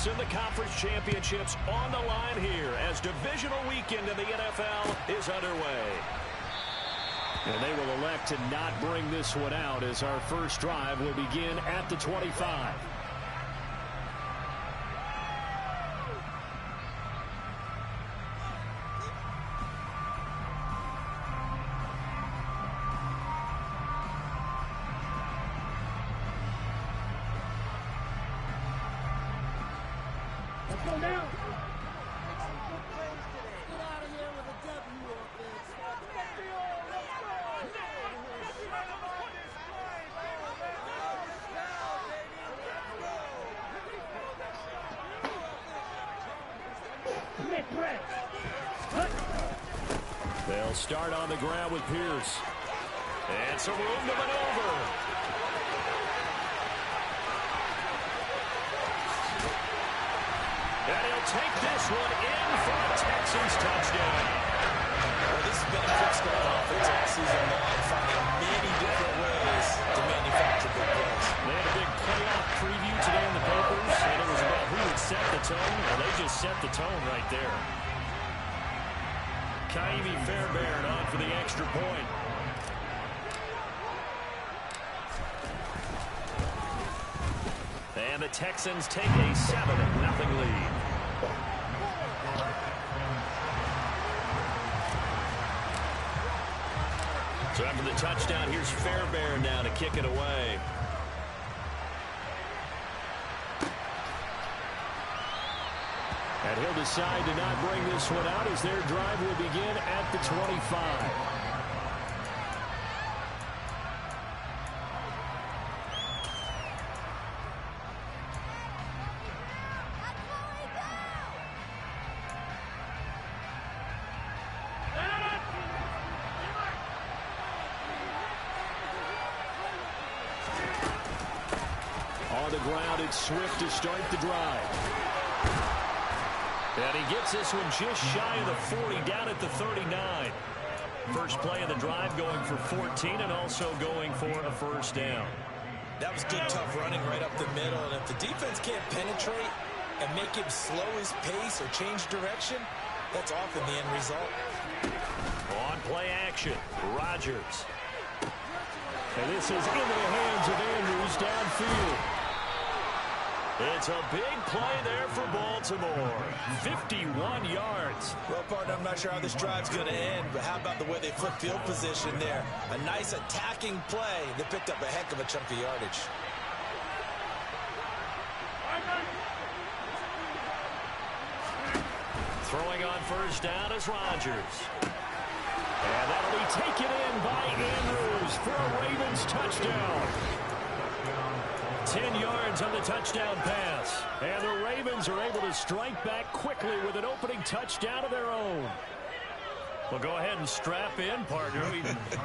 points, and the conference championships on the line here as divisional weekend in the NFL is underway. And they will elect to not bring this one out as our first drive will begin at the 25. Let's go now. They'll start on the ground with Pierce. And some room to maneuver. And he'll take this one in for a Texans touchdown. Well, this has been a quick start off the season long, finding many different ways to manufacture good plays. They had a big playoff preview today in the papers, and it was about who would set the tone. Well, they just set the tone right there. Kaimi Fairbairn on for the extra point. And the Texans take a 7-0 lead. So after the touchdown, here's Fairbairn now to kick it away. And he'll decide to not bring this one out as their drive will begin at the 25. On the ground, it's Swift to start the drive. And he gets this one just shy of the 40, down at the 39. First play of the drive going for 14 and also going for a first down. That was good, tough running right up the middle. And if the defense can't penetrate and make him slow his pace or change direction, that's often the end result. On play action, Rodgers. And this is into the hands of Andrews downfield. It's a big play there for Baltimore. 51 yards. Well, partner, I'm not sure how this drive's going to end, but how about the way they flip field position there? A nice attacking play that picked up a heck of a chunk of yardage. Throwing on first down is Rodgers. And that'll be taken in by Andrews for a Ravens touchdown. 10 yards on the touchdown pass. And the Ravens are able to strike back quickly with an opening touchdown of their own. Well, go ahead and strap in, partner.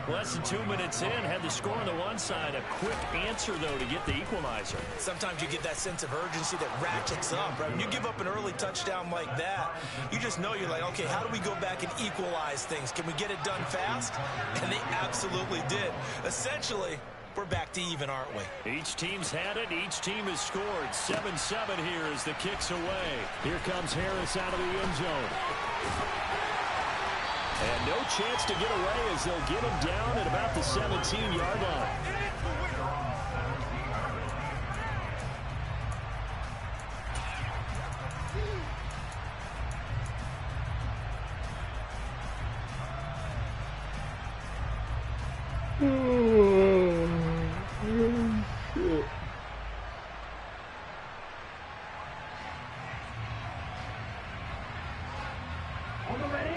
Less than 2 minutes in, had the score on the one side. A quick answer, though, to get the equalizer. Sometimes you get that sense of urgency that ratchets up, right? When you give up an early touchdown like that, you just know you're like, okay, how do we go back and equalize things? Can we get it done fast? And they absolutely did. Essentially, we're back to even, aren't we? Each team's had it. Each team has scored. 7-7 here as the kick's away. Here comes Harris out of the end zone. And no chance to get away as they'll get him down at about the 17-yard line.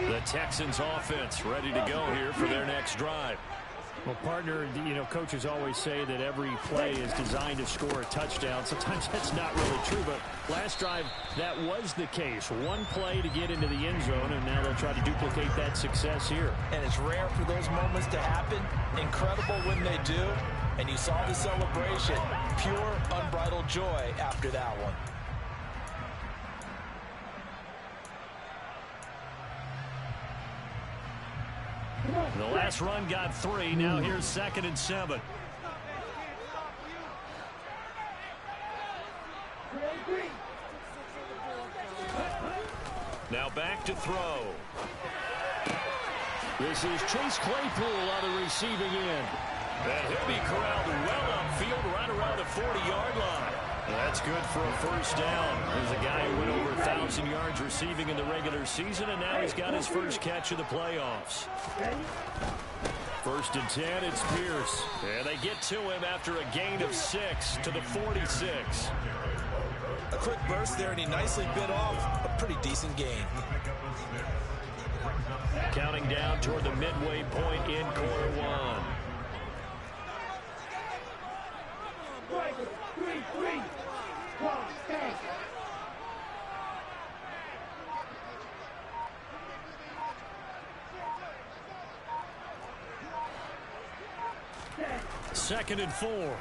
The Texans offense ready to go here for their next drive. Well, partner, you know, coaches always say that every play is designed to score a touchdown. Sometimes that's not really true, but last drive, that was the case. One play to get into the end zone, and now they'll try to duplicate that success here. And it's rare for those moments to happen. Incredible when they do. And you saw the celebration. Pure, unbridled joy after that one. The last run got 3. Now here's 2nd and 7. Now back to throw. This is Chase Claypool on the receiving end. And he'll be corralled well upfield right around the 40-yard line. That's good for a first down. There's a guy who went over 1,000 yards receiving in the regular season, and now he's got his first catch of the playoffs. First and 10, it's Pierce. And they get to him after a gain of 6 to the 46. A quick burst there, and he nicely bit off a pretty decent gain. Counting down toward the midway point in quarter one. 3, 1, go. Second and 4.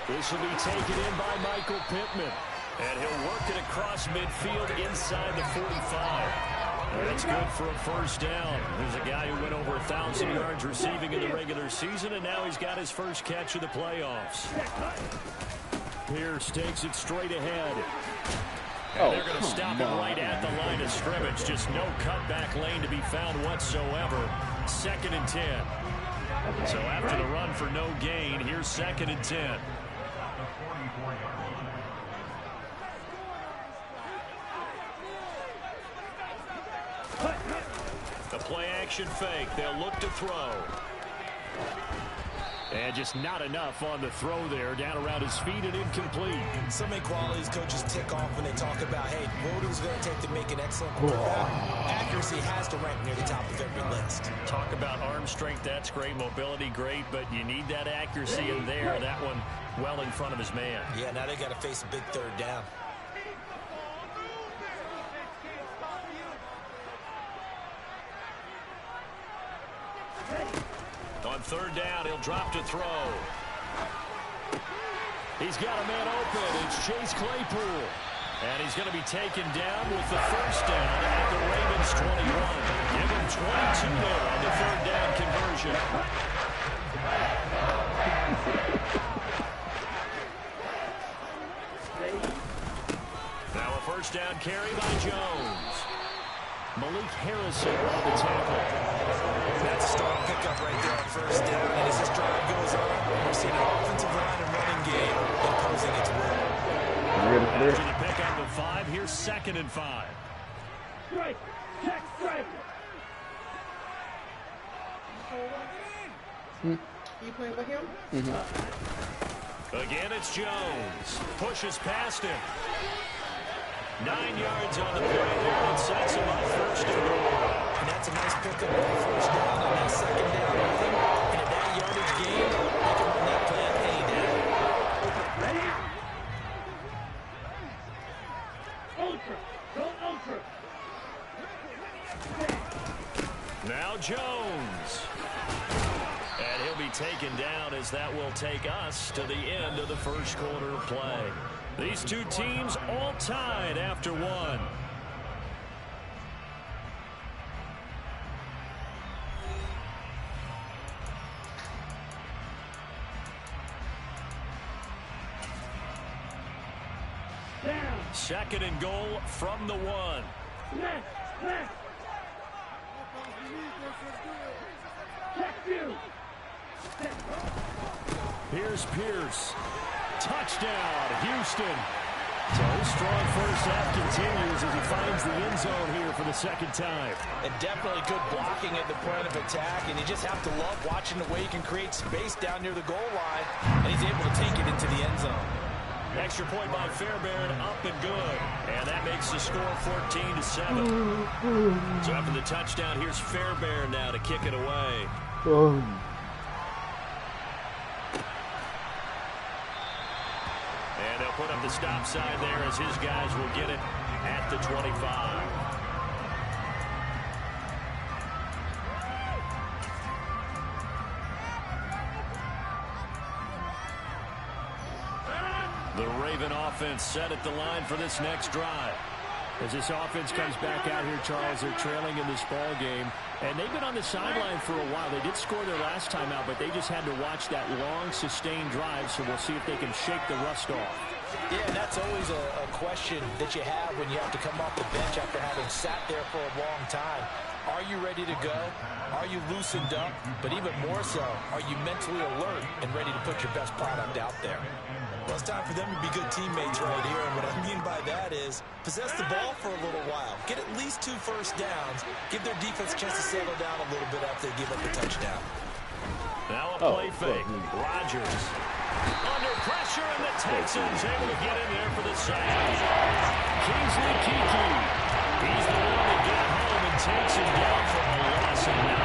This will be taken in by Michael Pittman. And he'll work it across midfield inside the 45. That's good for a first down. There's a guy who went over 1,000 yards receiving in the regular season, and now he's got his first catch of the playoffs. Pierce takes it straight ahead. And they're going to stop him right at the line of scrimmage. Just no cutback lane to be found whatsoever. Second and 10. So after the run for no gain, here's second and 10. The play action fake. They'll look to throw. And just not enough on the throw there. Down around his feet and incomplete. So many qualities coaches tick off when they talk about, hey, what is going to take to make an excellent quarterback? Accuracy has to rank near the top of every list. Talk about arm strength. That's great. Mobility, great. But you need that accuracy in there. That one well in front of his man. Yeah, now they got to face a big third down. On third down, he'll drop to throw. He's got a man open. It's Chase Claypool. And he's going to be taken down with the first down at the Ravens 21. Give him 22 there on the third down conversion. Now a first down carry by Jones. Malik Harrison on the tackle. That's a strong pickup right there on first down. And as this drive goes on, we're seeing an offensive line and running game imposing its will. After the pickup of 5, here's second and 5. Strike. Check strike. You playing with him? Again, it's Jones. Pushes past him. 9 yards on the play there and sets him up first and goal. And that's a nice pickup on first down on that second down run. And at that yardage gain, they can run that plan any down. Ready? Ultra. Go ultra. Now Jones. And he'll be taken down as that will take us to the end of the first quarter of play. These two teams all tied after one. Down. Second and goal from the 1. Left. Left. Check you. Here's Pierce. Touchdown, Houston. So his strong first half continues as he finds the end zone here for the second time. And definitely good blocking at the point of attack. And you just have to love watching the way he can create space down near the goal line. And he's able to take it into the end zone. Extra point by Fairbairn, up and good. And that makes the score 14-7. So after the touchdown, here's Fairbairn now to kick it away. And they'll put up the stop sign there as his guys will get it at the 25. The Raven offense set at the line for this next drive. As this offense comes back out here, Charles, they're trailing in this ball game. And they've been on the sideline for a while. They did score their last time out, but they just had to watch that long, sustained drive, so we'll see if they can shake the rust off. Yeah, and that's always a question that you have when you have to come off the bench after having sat there for a long time. Are you ready to go? Are you loosened up? But even more so, are you mentally alert and ready to put your best product out there? Well, it's time for them to be good teammates right here, and what I mean by that is possess the ball for a little while. Get at least 2 first downs. Give their defense a chance to settle down a little bit after they give up a touchdown. Now a play fake. Rodgers under pressure, and the Texans able to get in there for the sack. Kingsley Kiki. He's the one to get home and takes him down for a loss of 9.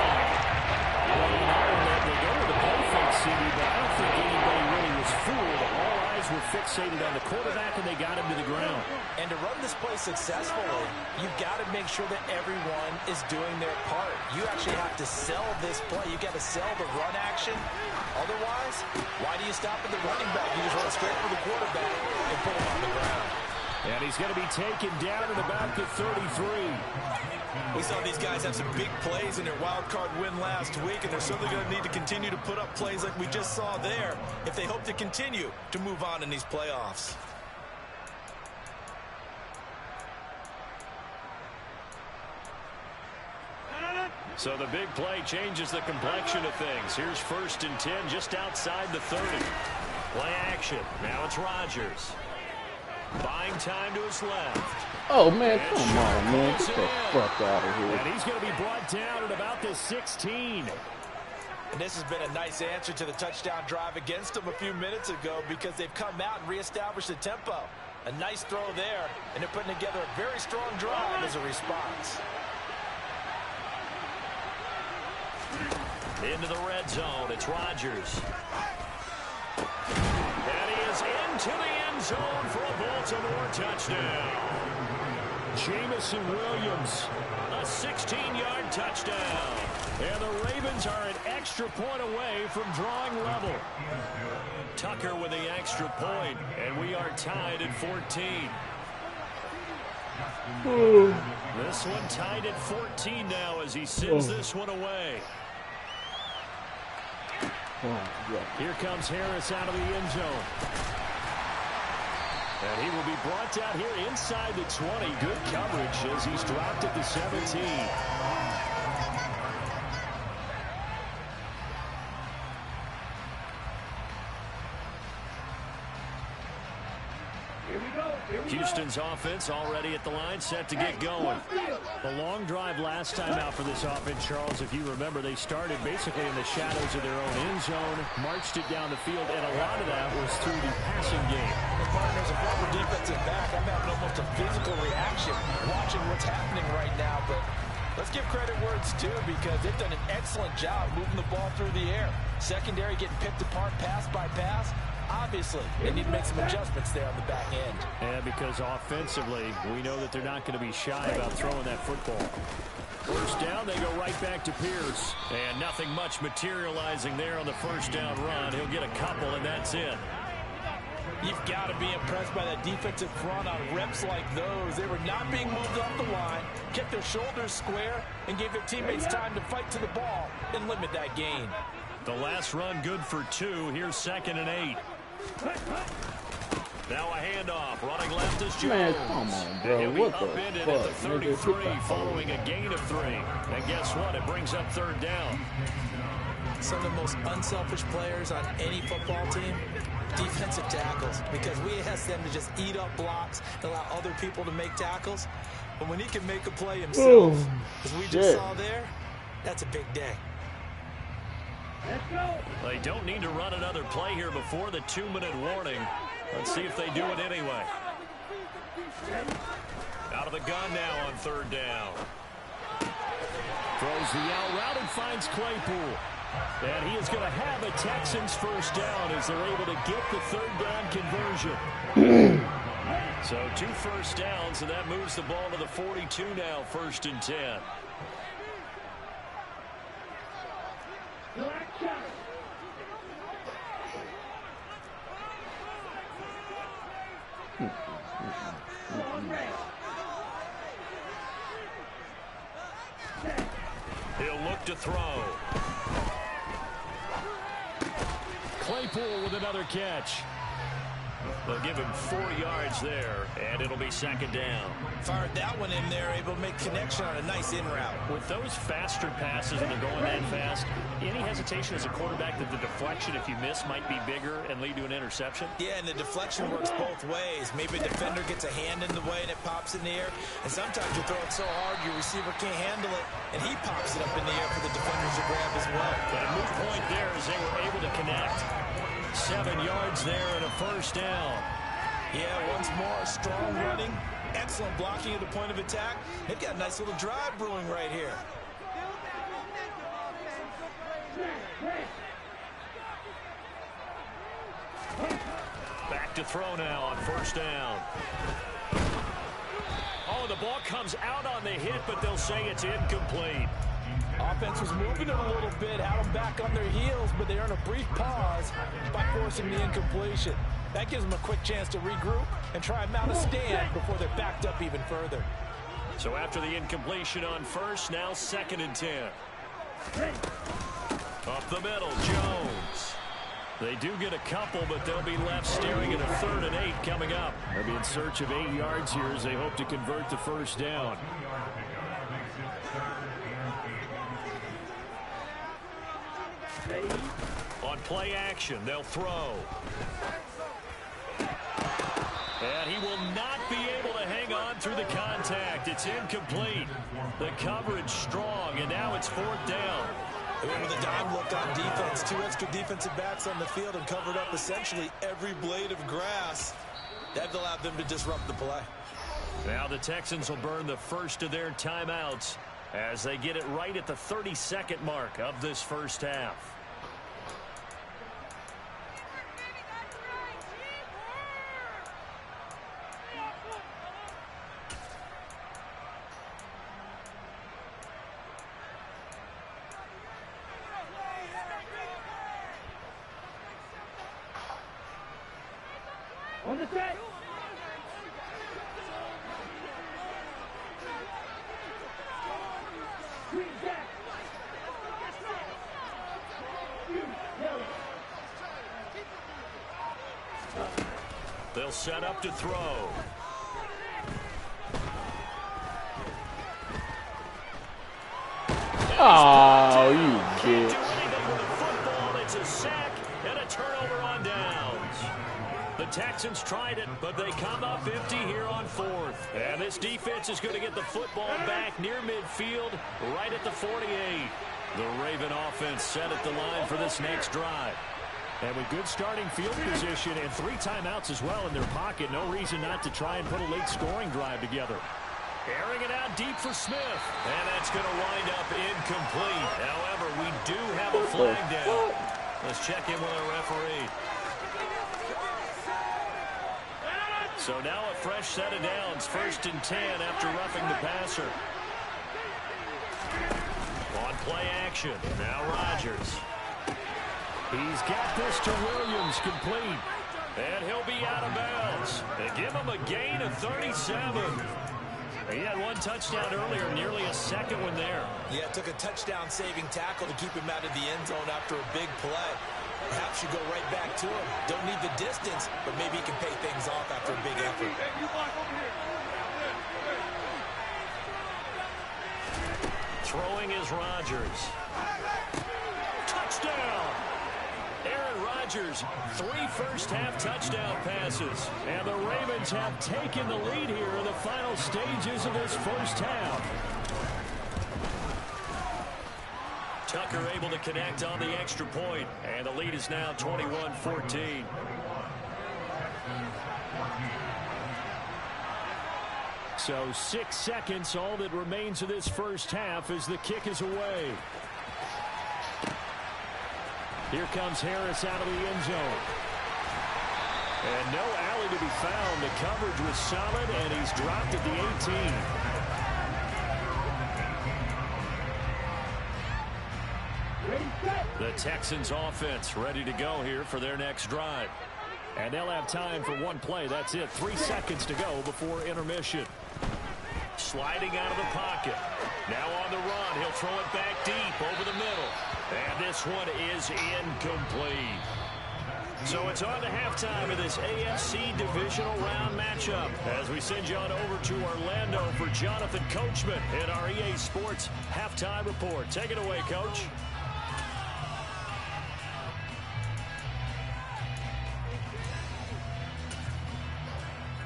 Well, you know, they go with the play fake, CD, but I don't think anybody really was fooled. All eyes were fixated on the quarterback, and they got him to the ground. And to run this play successfully, you've got to make sure that everyone is doing their part. You actually have to sell this play. You've got to sell the run action. Otherwise, why do you stop at the running back? You just run straight for the quarterback and put him on the ground. And he's going to be taken down at about the 33. We saw these guys have some big plays in their wild card win last week, and they're certainly going to need to continue to put up plays like we just saw there if they hope to continue to move on in these playoffs. So the big play changes the complexion of things. Here's 1st and 10 just outside the 30. Play action. Now it's Rodgers. Buying time to his left. Oh, man, come on, man. Get the fuck out of here. And he's going to be brought down at about the 16. And this has been a nice answer to the touchdown drive against them a few minutes ago because they've come out and reestablished the tempo. A nice throw there, and they're putting together a very strong drive as a response. Into the red zone. It's Rodgers. And he is into the end zone for a Baltimore touchdown. Jamison Williams, a 16-yard touchdown. And the Ravens are an extra point away from drawing level. Tucker with the extra point, and we are tied at 14. This one tied at 14 now as he sends this one away. Here comes Harris out of the end zone. And he will be brought down here inside the 20. Good coverage as he's dropped at the 17. Houston's offense already at the line, set to get going. The long drive last time out for this offense, Charles, if you remember, they started basically in the shadows of their own end zone, marched it down the field, and a lot of that was through the passing game. The partners, a former defensive back, I'm having almost a physical reaction watching what's happening right now, but let's give credit where it's due because they've done an excellent job moving the ball through the air. Secondary getting picked apart pass by pass. Obviously, they need to make some adjustments there on the back end. Yeah, because offensively, we know that they're not going to be shy about throwing that football. First down, they go right back to Pierce. And nothing much materializing there on the first down run. He'll get a couple, and that's it. You've got to be impressed by that defensive front on reps like those. They were not being moved off the line, kept their shoulders square, and gave their teammates time to fight to the ball and limit that gain. The last run good for 2. Here's 2nd and 8. Now a handoff. Running left is Jones. Man, come on, bro. He'll be What the upended fuck, at the 33 nigga? following a gain of 3. And guess what? It brings up 3rd down. Some of the most unselfish players on any football team, defensive tackles, because we ask them to just eat up blocks and allow other people to make tackles. But when he can make a play himself, as we just saw there, that's a big day. Let's go. They don't need to run another play here before the 2-minute warning. Let's see if they do it anyway. Out of the gun now on 3rd down. Throws the out route and finds Claypool. And he is going to have a Texans first down as they're able to get the 3rd down conversion. So 2 first downs, and that moves the ball to the 42 now, 1st and 10. He'll look to throw. Claypool with another catch. They'll give him 4 yards there, and it'll be second down. Fired that one in there, able to make connection on a nice in route. With those faster passes and they're going that fast, any hesitation as a quarterback that the deflection, if you miss, might be bigger and lead to an interception? Yeah, and the deflection works both ways. Maybe a defender gets a hand in the way and it pops in the air. And sometimes you throw it so hard your receiver can't handle it, and he pops it up in the air for the defenders to grab as well. But a moot point there as they were able to connect. 7 yards there and a first down. Yeah, once more, strong running, excellent blocking at the point of attack. They've got a nice little drive brewing right here. Back to throw now on first down. Oh, the ball comes out on the hit, but they'll say it's incomplete. Offense was moving it a little bit, had them back on their heels, but they earn a brief pause by forcing the incompletion. That gives them a quick chance to regroup and try and mount a stand before they're backed up even further. So after the incompletion on first, now 2nd and 10. Up the middle, Jones. They do get a couple, but they'll be left staring at a 3rd and 8 coming up. They'll be in search of 8 yards here as they hope to convert the first down. On play action, they'll throw. And he will not be able to hang on through the contact. It's incomplete. The coverage strong, and now it's 4th down. They went with a dime look on defense. 2 extra defensive backs on the field and covered up essentially every blade of grass. That allowed them to disrupt the play. Now the Texans will burn the first of their timeouts as they get it right at the 32nd mark of this first half. On the set. Green jack. They'll set up to throw. Oh, you Can't do bitch. anything with the football. It's a sack and a turnover on downs. The Texans tried it, but they come up empty here on 4th. And this defense is going to get the football back near midfield, right at the 48. The Raven offense set at the line for this next drive. And with good starting field position and 3 timeouts as well in their pocket, no reason not to try and put a late scoring drive together. Airing it out deep for Smith. And that's going to wind up incomplete. However, we do have a flag down. Let's check in with our referee. So now a fresh set of downs. 1st and 10 after roughing the passer. On play action. Now Rodgers. He's got this to Williams, complete. And he'll be out of bounds. They give him a gain of 37. He had 1 touchdown earlier, nearly a 2nd one there. Yeah, it took a touchdown-saving tackle to keep him out of the end zone after a big play. Perhaps you go right back to him. Don't need the distance, but maybe he can pay things off after a big effort. Throwing is Rodgers. Touchdown! Aaron Rodgers, 3 first-half touchdown passes. And the Ravens have taken the lead here in the final stages of this first half. Tucker able to connect on the extra point, and the lead is now 21-14. So 6 seconds, all that remains of this first half as the kick is away. Here comes Harris out of the end zone. And no alley to be found. The coverage was solid, and he's dropped at the 18. The Texans offense ready to go here for their next drive. And they'll have time for 1 play. That's it. 3 seconds to go before intermission. Sliding out of the pocket. Now on the run. He'll throw it back deep over the middle. And this one is incomplete. So it's on to halftime of this AFC divisional round matchup as we send you on over to Orlando for Jonathan Coachman in our EA Sports halftime report. Take it away, Coach.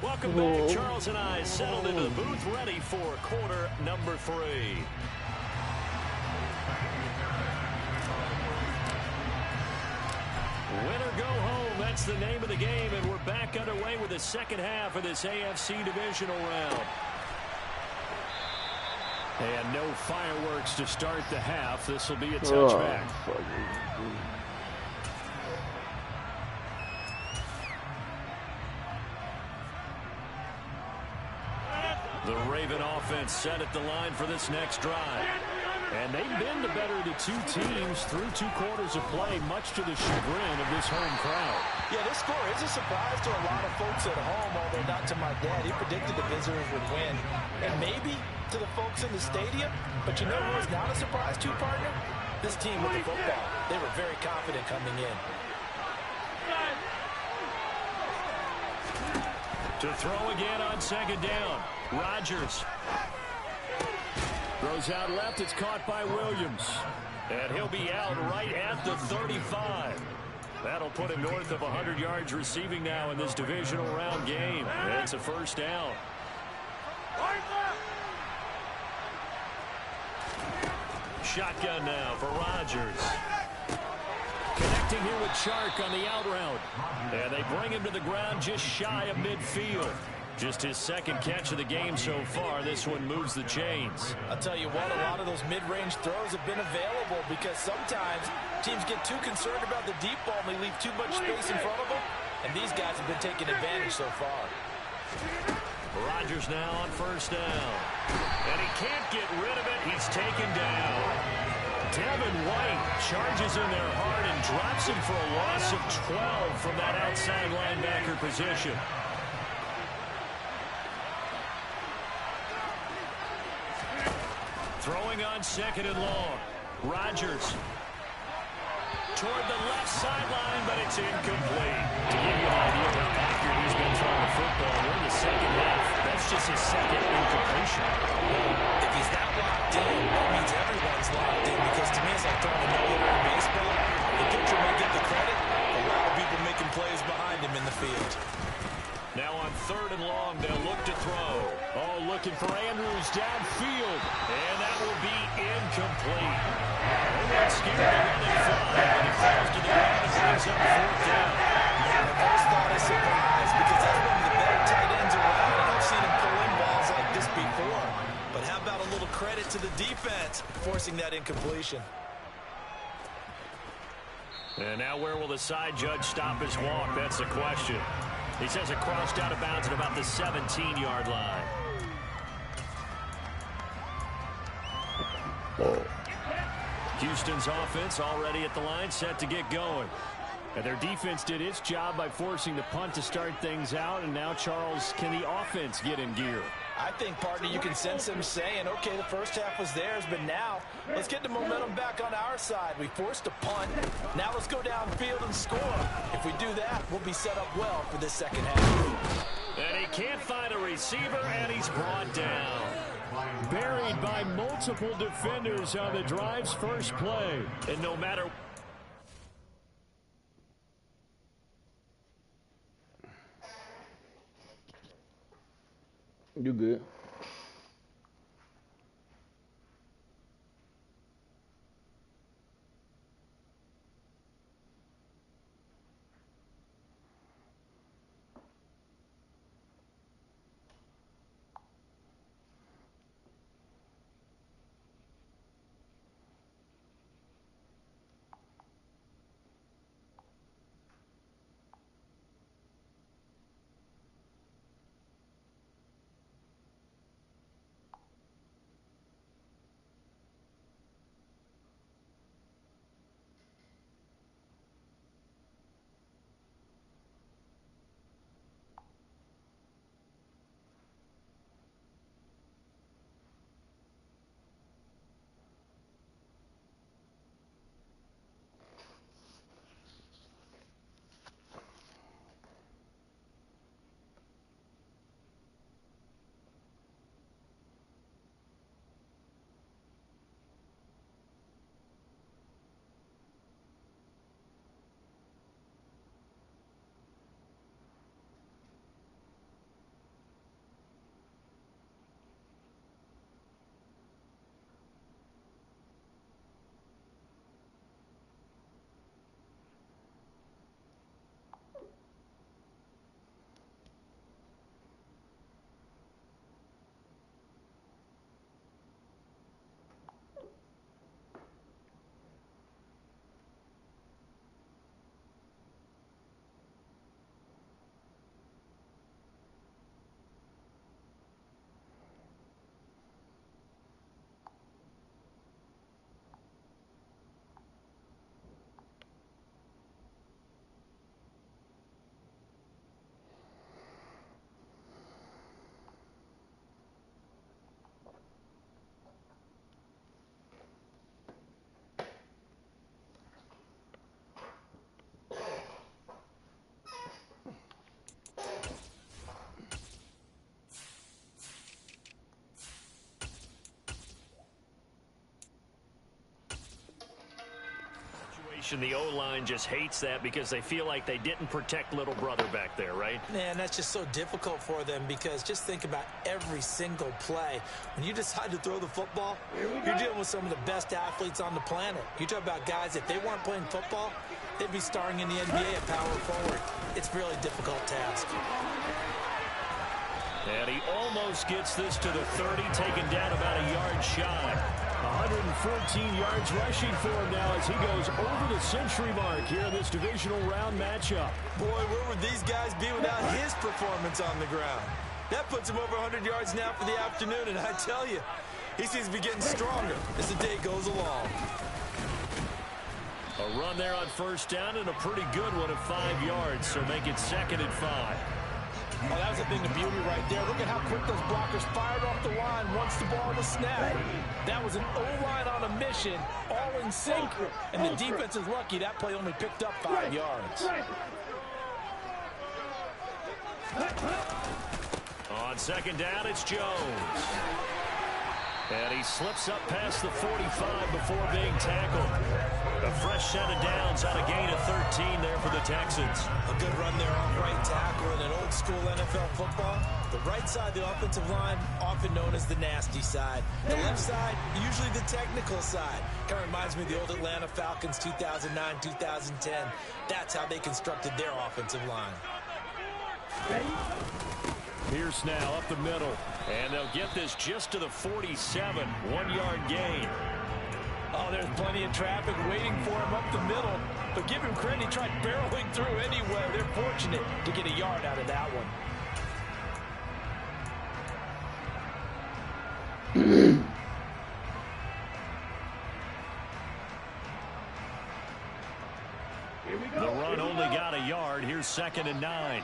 Welcome back. Charles and I settled into the booth ready for quarter number 3. Win or go home, that's the name of the game, and we're back underway with the second half of this AFC divisional round. And no fireworks to start the half. This will be a touchback. The Raven offense set at the line for this next drive. And they've been the better of the two teams through 2 quarters of play, much to the chagrin of this home crowd. Yeah, this score is a surprise to a lot of folks at home, although not to my dad. He predicted the visitors would win. And maybe to the folks in the stadium. But you know who is not a surprise to, partner? This team with the football. They were very confident coming in. To throw again on second down. Rodgers throws out left. It's caught by Williams. And he'll be out right at the 35. That'll put him north of 100 yards receiving now in this divisional round game. And it's a first down. Shotgun now for Rodgers. Connecting here with Chark on the out route. And they bring him to the ground just shy of midfield. Just his second catch of the game so far. This one moves the chains. I'll tell you what, a lot of those mid-range throws have been available because sometimes teams get too concerned about the deep ball and they leave too much space in front of them. And these guys have been taking advantage so far. Rodgers now on first down. And he can't get rid of it. He's taken down. Devin White charges in there hard and drops him for a loss of 12 from that outside linebacker position. Throwing on second and long. Rodgers toward the left sideline, but it's incomplete. To give you an idea of how accurate he's been throwing the football, we're in the second half. That's just his second incompletion. If he's that locked in, that means everyone's locked in, because to me, it's like throwing a no-hitter in baseball. The pitcher may get the credit. A lot of people making plays behind him in the field. Now on third and long, they'll look to throw. Oh, looking for Andrews downfield. And that will be incomplete. Everyone's scared to run it fly, but he falls to the ground and brings up fourth down. Yeah, the first thought is surprise, because that's one of the better tight ends around, and I've seen him pull in balls like this before. But how about a little credit to the defense forcing that incompletion? And now where will the side judge stop his walk? That's the question. He says it crossed out of bounds at about the 17-yard line. Houston's offense already at the line, set to get going. And their defense did its job by forcing the punt to start things out. And now, Charles, can the offense get in gear? I think, partner, you can sense them saying, okay, the first half was theirs, but now let's get the momentum back on our side. We forced a punt. Now let's go downfield and score. If we do that, we'll be set up well for this second half. And he can't find a receiver, and he's brought down. Buried by multiple defenders on the drive's first play. And no matter... You good? possession. The O-line just hates that because they feel like they didn't protect little brother back there, right? Man, that's just so difficult for them because just think about every single play. When you decide to throw the football, you're dealing with some of the best athletes on the planet. You talk about guys, if they weren't playing football, they'd be starring in the NBA at power forward. It's a really difficult task. And he almost gets this to the 30, taken down about a yard shy. 114 yards rushing for him now as he goes over the century mark here in this divisional round matchup. Boy, where would these guys be without his performance on the ground? That puts him over 100 yards now for the afternoon, and I tell you, he seems to be getting stronger as the day goes along. A run there on first down and a pretty good one at 5 yards, so make it 2nd and 5. Oh, that was a thing of beauty right there. Look at how quick those blockers fired off the line once the ball was snapped. That was an O-line on a mission, all in sync. And the defense is lucky that play only picked up 5 yards. On second down, it's Jones. And he slips up past the 45 before being tackled. A fresh set of downs on a gain of 13 there for the Texans. A good run there off right tackle in an old school NFL football. The right side of the offensive line, often known as the nasty side. The left side, usually the technical side. Kind of reminds me of the old Atlanta Falcons 2009, 2010. That's how they constructed their offensive line. Pierce now up the middle. And they'll get this just to the 47. 1-yard gain. Oh, there's plenty of traffic waiting for him up the middle. But give him credit, he tried barreling through anyway. They're fortunate to get a yard out of that one. The run only got a yard. Here's 2nd and 9.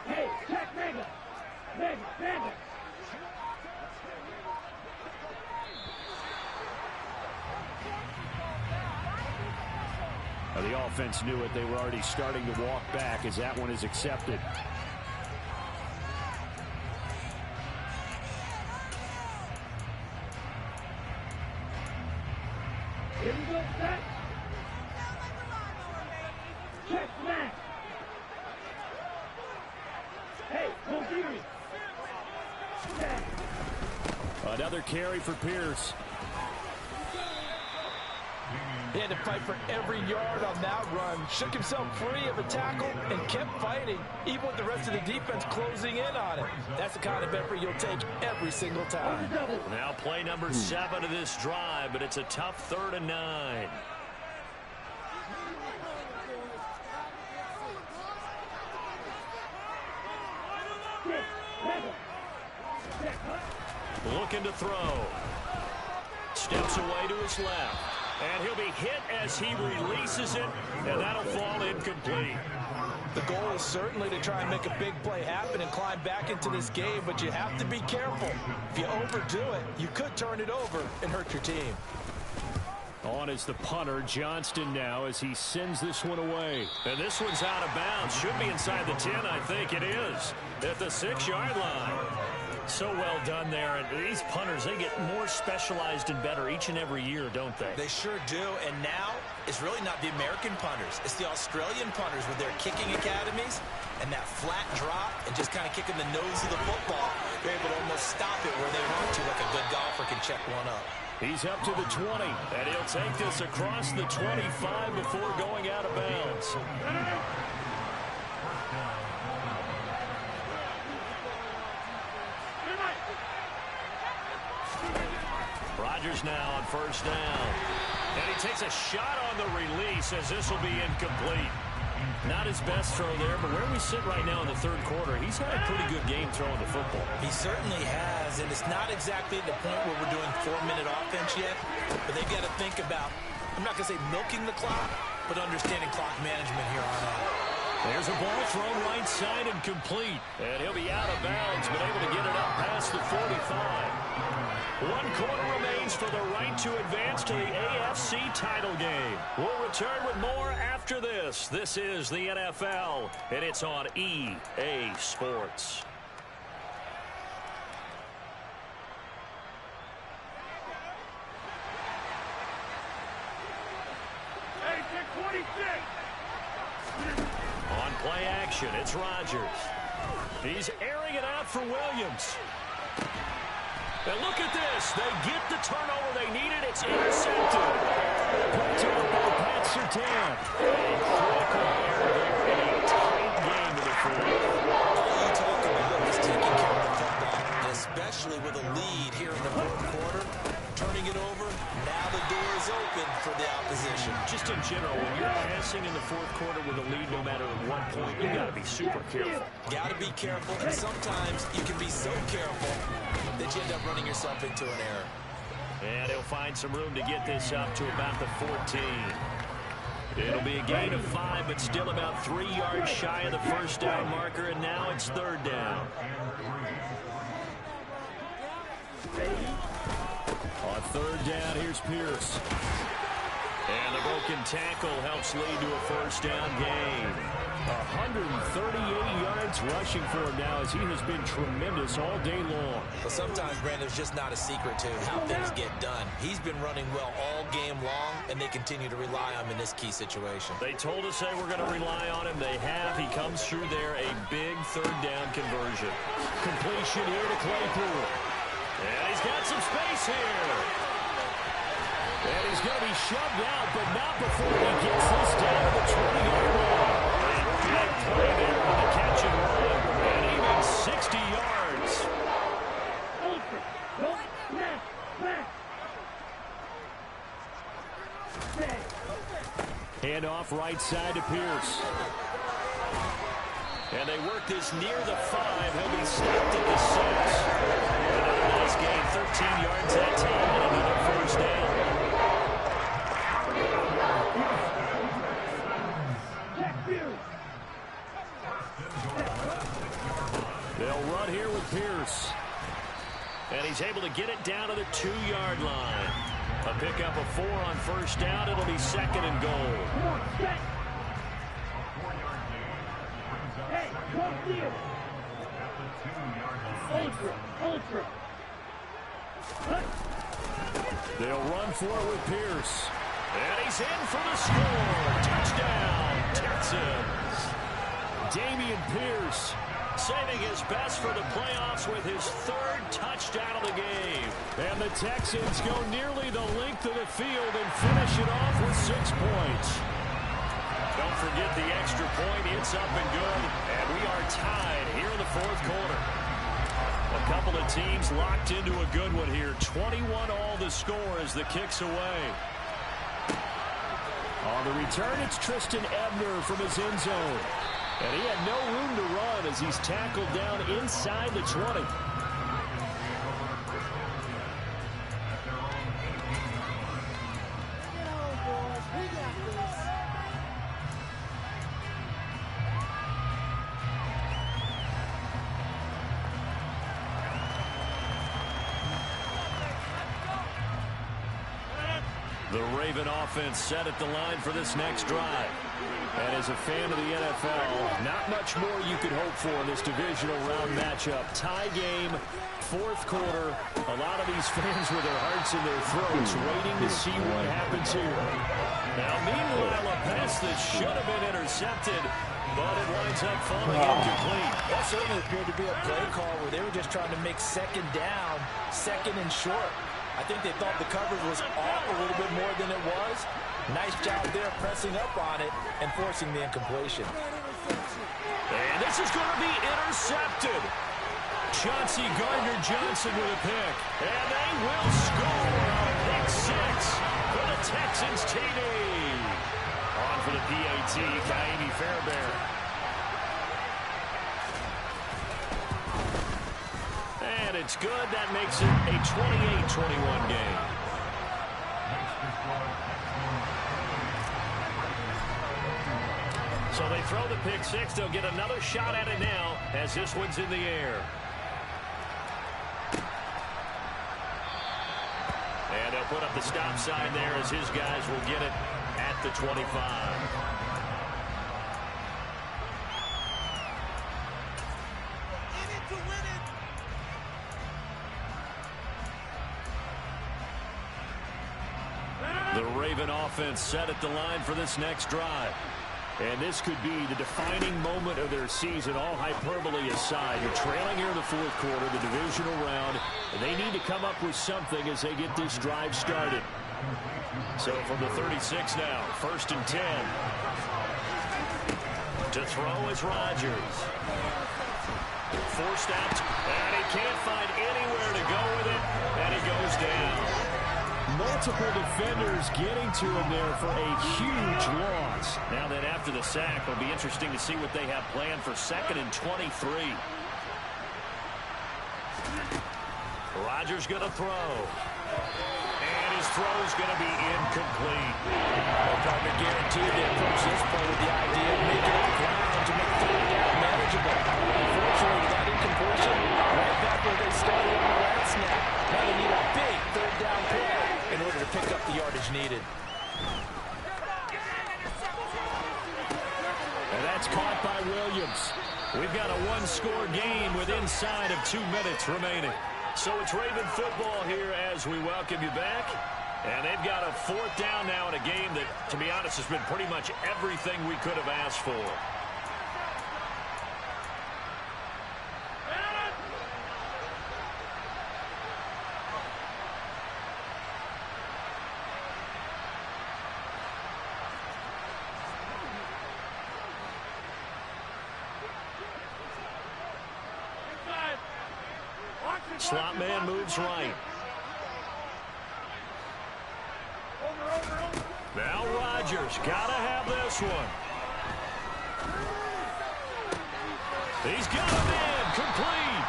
Hey, check Mega. Mega. The offense knew it. They were already starting to walk back as that one is accepted. Here we go, set. Check Max. Hey, don't give me. Another carry for Pierce. He had to fight for every yard on that run. Shook himself free of a tackle and kept fighting, even with the rest of the defense closing in on it. That's the kind of effort you'll take every single time. Now play number 7 of this drive, but it's a tough 3rd and 9. Looking to throw. Steps away to his left. And he'll be hit as he releases it, and that'll fall incomplete. The goal is certainly to try and make a big play happen and climb back into this game, but you have to be careful. If you overdo it, you could turn it over and hurt your team. On is the punter, Johnston now, as he sends this one away. And this one's out of bounds. Should be inside the 10, I think it is. At the 6-yard line. So well done there. And these punters, they get more specialized and better each and every year, don't they? They sure do. And now, it's really not the American punters. It's the Australian punters with their kicking academies and that flat drop and just kind of kicking the nose of the football. They're able to almost stop it where they want to, like a good golfer can check one up. He's up to the 20, and he'll take this across the 25 before going out of bounds. Rodgers now on first down. And he takes a shot on the release as this will be incomplete. Not his best throw there, but where we sit right now in the 3rd quarter, he's had a pretty good game throwing the football. He certainly has, and it's not exactly at the point where we're doing 4-minute offense yet, but they've got to think about, I'm not going to say milking the clock, but understanding clock management here on out. There's a ball thrown right side and complete. And he'll be out of bounds, but able to get it up past the 45. 1 quarter remains for the right to advance to the AFC title game. We'll return with more after this. This is the NFL, and it's on EA Sports. On play action, it's Rodgers. He's airing it out for Williams. And look at this. They get the turnover they needed. It's intercepted. Picked up by Pat Surtain. A critical error there in a tight game in the fourth. All you talk about is taking care of the football, especially with a lead here in the fourth quarter. Turning it over, now the door is open for the opposition. Just in general, when you're passing in the fourth quarter with a lead, no matter at what point, you got to be super careful. Got to be careful, and sometimes you can be so careful that you end up running yourself into an error. And he'll find some room to get this up to about the 14. It'll be a gain of 5, but still about 3 yards shy of the first down marker, and now it's third down. On third down, here's Pierce. And the broken tackle helps lead to a first down gain. 138 yards rushing for him now as he has been tremendous all day long. But sometimes, Brandon, there's just not a secret to how things get done. He's been running well all game long, and they continue to rely on him in this key situation. They told us they were going to rely on him. They have. He comes through there, a big third down conversion. Completion here to Claypool. And he's got some space here. And he's going to be shoved out, but not before he gets this down to the 20-yard line. And big play there on the catch and run. And even 60 yards. Ultra. Go. Back. Back. Hand off right side to Pierce. And they work this near the 5. He'll be stopped at the 6. Another nice gain, 13 yards that time, and another first down. They'll run here with Pierce. And he's able to get it down to the 2-yard line. A pickup of 4 on first down. It'll be second and goal. Hey, come here. Ultra. They'll run for it with Pierce. And he's in for the score. Touchdown, Texans. Dameon Pierce saving his best for the playoffs with his 3rd touchdown of the game. And the Texans go nearly the length of the field and finish it off with 6 points. Don't forget the extra point. It's up and good. And we are tied here in the fourth quarter. A couple of teams locked into a good one here. 21-all the score as the kick's away. On the return, it's Tristan Ebner from his end zone. And he had no room to run as he's tackled down inside the 20. The Raven offense set at the line for this next drive. And as a fan of the NFL, not much more you could hope for in this divisional round matchup. Tie game, fourth quarter. A lot of these fans with their hearts in their throats waiting to see what happens here. Now, meanwhile, a pass that should have been intercepted, but it winds up falling incomplete. That certainly appeared to be a play call where they were just trying to make second down, second and short. I think they thought the coverage was off a little bit more than it was. Nice job there pressing up on it and forcing the incompletion. And this is going to be intercepted. Chauncey Gardner-Johnson with a pick. And they will score a pick 6 for the Texans TD. On for the PAT, Kaimi Fairbairn. And it's good. That makes it a 28-21 game. So they throw the pick six. They'll get another shot at it now as this one's in the air. And they'll put up the stop sign there as his guys will get it at the 25. The Raven offense set at the line for this next drive. And this could be the defining moment of their season, all hyperbole aside. You're trailing here in the fourth quarter, the divisional round, and they need to come up with something as they get this drive started. So from the 36 now, 1st and 10. To throw is Rodgers. Forced out, and he can't find anywhere to go with it, and he goes down. Multiple defenders getting to him there for a huge loss. Now that after the sack, it'll be interesting to see what they have planned for 2nd and 23. Rodgers going to throw. And his throw's going to be incomplete. Partner guaranteed to approach this play with the idea of making it ground to make 3rd down manageable. Unfortunately, that incompletion right back where they started on the last snap. Now they need a big 3rd down play in order to pick up the yardage needed. And that's caught by Williams. We've got a one-score game with inside of 2 minutes remaining. So it's Raven football here as we welcome you back. And they've got a 4th down now in a game that, to be honest, has been pretty much everything we could have asked for. Slot man moves right. Now Rodgers gotta have this one. He's got a man complete.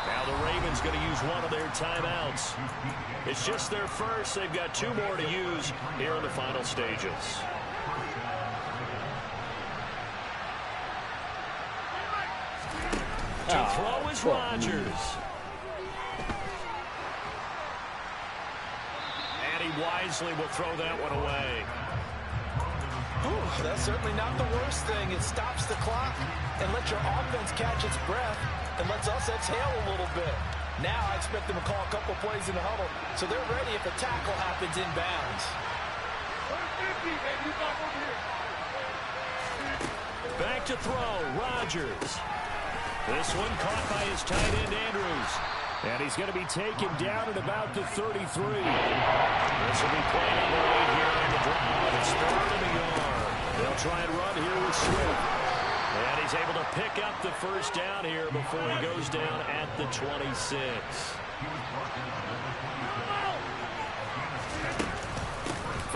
Now the Ravens going to use one of their timeouts. It's just their first. They've got 2 more to use here in the final stages. To throw is Rodgers. And he wisely will throw that one away. Ooh, that's certainly not the worst thing. It stops the clock and lets your offense catch its breath and lets us exhale a little bit. Now I expect them to call a couple plays in the huddle so they're ready if a tackle happens inbounds. Back to throw, Rodgers. This one caught by his tight end, Andrews. And he's going to be taken down at about the 33. This will be played on the right here on the drive. It's 3rd and a yard. They'll try and run here with Swift. And he's able to pick up the 1st down here before he goes down at the 26.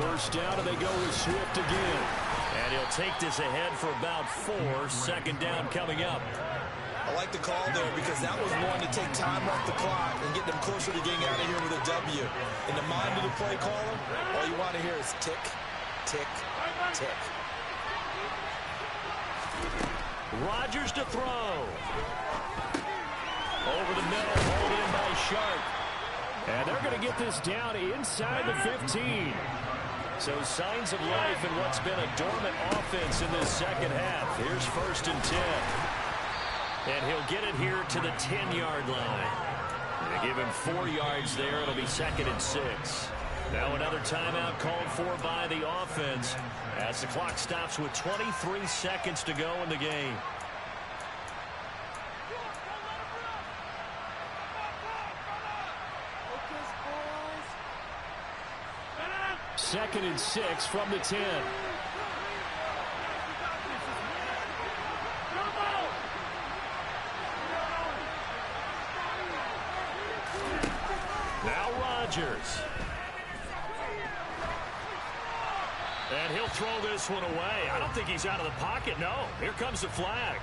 First down, and they go with Swift again. And he'll take this ahead for about 4. 2nd down coming up. I like the call there because that was one to take time off the clock and get them closer to getting out of here with a W. In the mind of the play caller, all you want to hear is tick, tick, tick. Rodgers to throw. Over the middle, hauled in by Sharp. And they're going to get this down inside the 15. So signs of life in what's been a dormant offense in this 2nd half. Here's 1st and 10. And he'll get it here to the 10-yard line. They give him 4 yards there. It'll be 2nd and 6. Now another timeout called for by the offense as the clock stops with 23 seconds to go in the game. Second and 6 from the 10. Now Rodgers. And he'll throw this one away. I don't think he's out of the pocket. No, here comes the flag.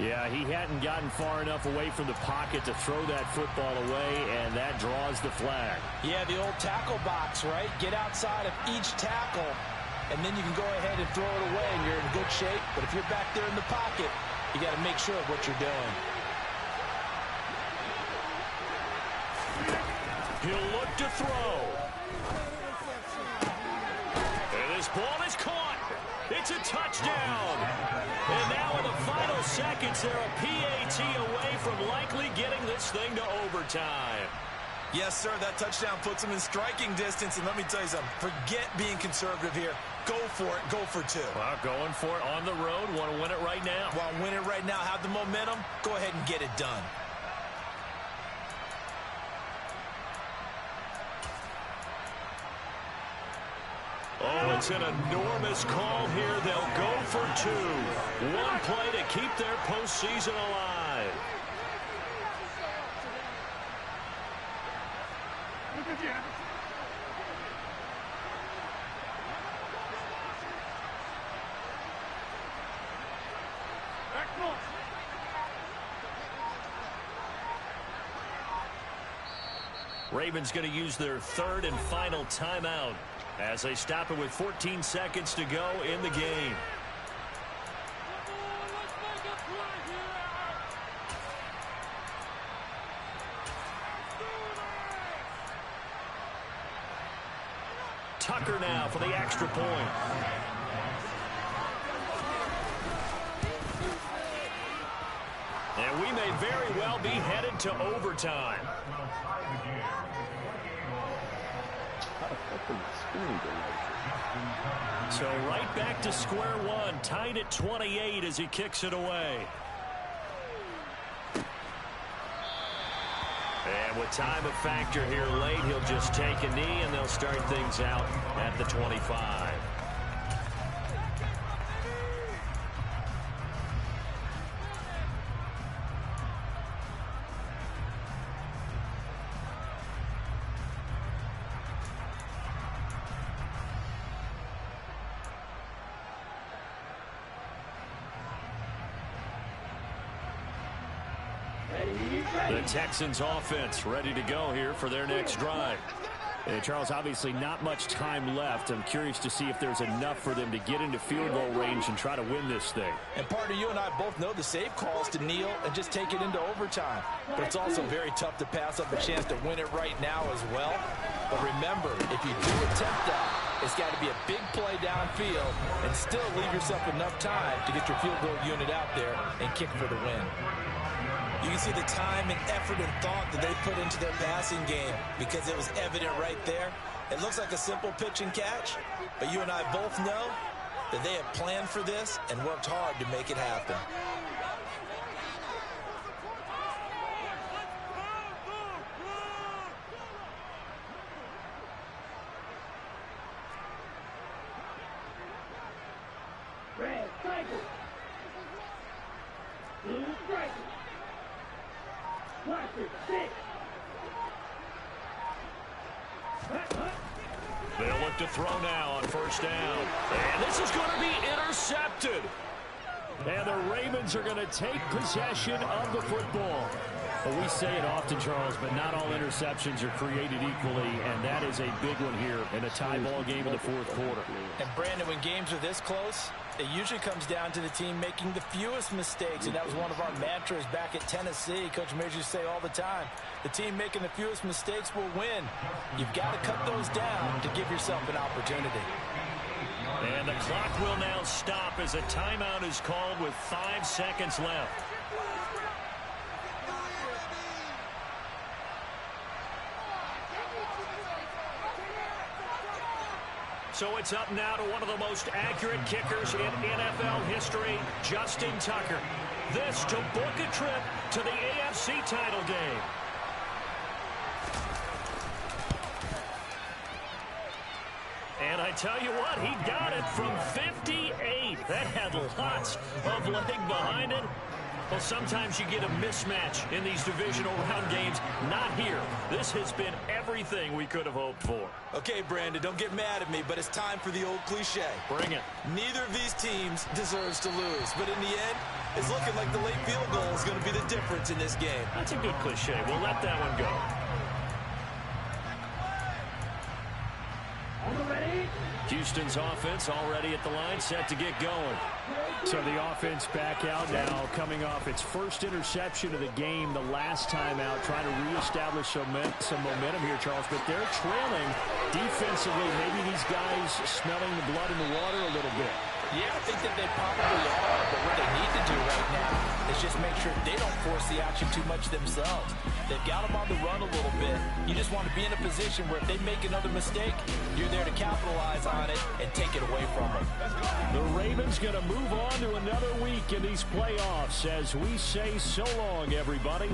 Yeah, he hadn't gotten far enough away from the pocket to throw that football away, and that draws the flag. Yeah, the old tackle box, right? Get outside of each tackle and then you can go ahead and throw it away, and you're in good shape. But if you're back there in the pocket, you got to make sure of what you're doing. He'll look to throw. And this ball is caught. It's a touchdown. And now in the final seconds, they're a PAT away from likely getting this thing to overtime. Yes, sir, that touchdown puts them in striking distance. And let me tell you something, forget being conservative here. Go for it. Go for two. Well, going for it on the road. Want to win it right now. Want to win it right now. Have the momentum. Go ahead and get it done. Oh, it's an enormous call here. They'll go for two. One play to keep their postseason alive. Ravens going to use their third and final timeout as they stop it with 14 seconds to go in the game. Tucker now for the extra point. And we may very well be headed to overtime. So right back to square one, tied at 28 as he kicks it away. And with time a factor here late, he'll just take a knee and they'll start things out at the 25. The Texans offense ready to go here for their next drive. Charles, obviously not much time left. I'm curious to see if there's enough for them to get into field goal range and try to win this thing. And partner, you and I both know the save calls to kneel and just take it into overtime. But it's also very tough to pass up a chance to win it right now as well. But remember, if you do attempt that, it's got to be a big play downfield and still leave yourself enough time to get your field goal unit out there and kick for the win. You can see the time and effort and thought that they put into their passing game because it was evident right there. It looks like a simple pitch and catch, but you and I both know that they have planned for this and worked hard to make it happen. Red striker. Blue striker. Watcher, 6. They'll look to throw now on first down. And this is going to be intercepted. And the Ravens are going to take possession of the football. Well, we say it often, Charles, but not all interceptions are created equally, and that is a big one here in a tie ball game in the fourth quarter. And, Brandon, when games are this close, it usually comes down to the team making the fewest mistakes, and that was one of our mantras back at Tennessee. Coach Major used to say all the time, the team making the fewest mistakes will win. You've got to cut those down to give yourself an opportunity. And the clock will now stop as a timeout is called with 5 seconds left. So it's up now to one of the most accurate kickers in NFL history, Justin Tucker. This to book a trip to the AFC title game. And I tell you what, he got it from 58. That had lots of leg behind it. Well, sometimes you get a mismatch in these divisional round games. Not here. This has been everything we could have hoped for. Okay, Brandon, don't get mad at me, but it's time for the old cliche. Bring it. Neither of these teams deserves to lose, but in the end, it's looking like the late field goal is going to be the difference in this game. That's a good cliche. We'll let that one go. On the ready. Houston's offense already at the line, set to get going. So the offense back out now, coming off its first interception of the game the last time out, trying to reestablish some momentum here, Charles. But they're trailing defensively. Maybe these guys smelling the blood in the water a little bit. Yeah, I think that they probably are, but what they need to do right now is just make sure they don't force the action too much themselves. They've got them on the run a little bit. You just want to be in a position where if they make another mistake, you're there to capitalize on it and take it away from them. The Ravens going to move on to another week in these playoffs as we say so long, everybody.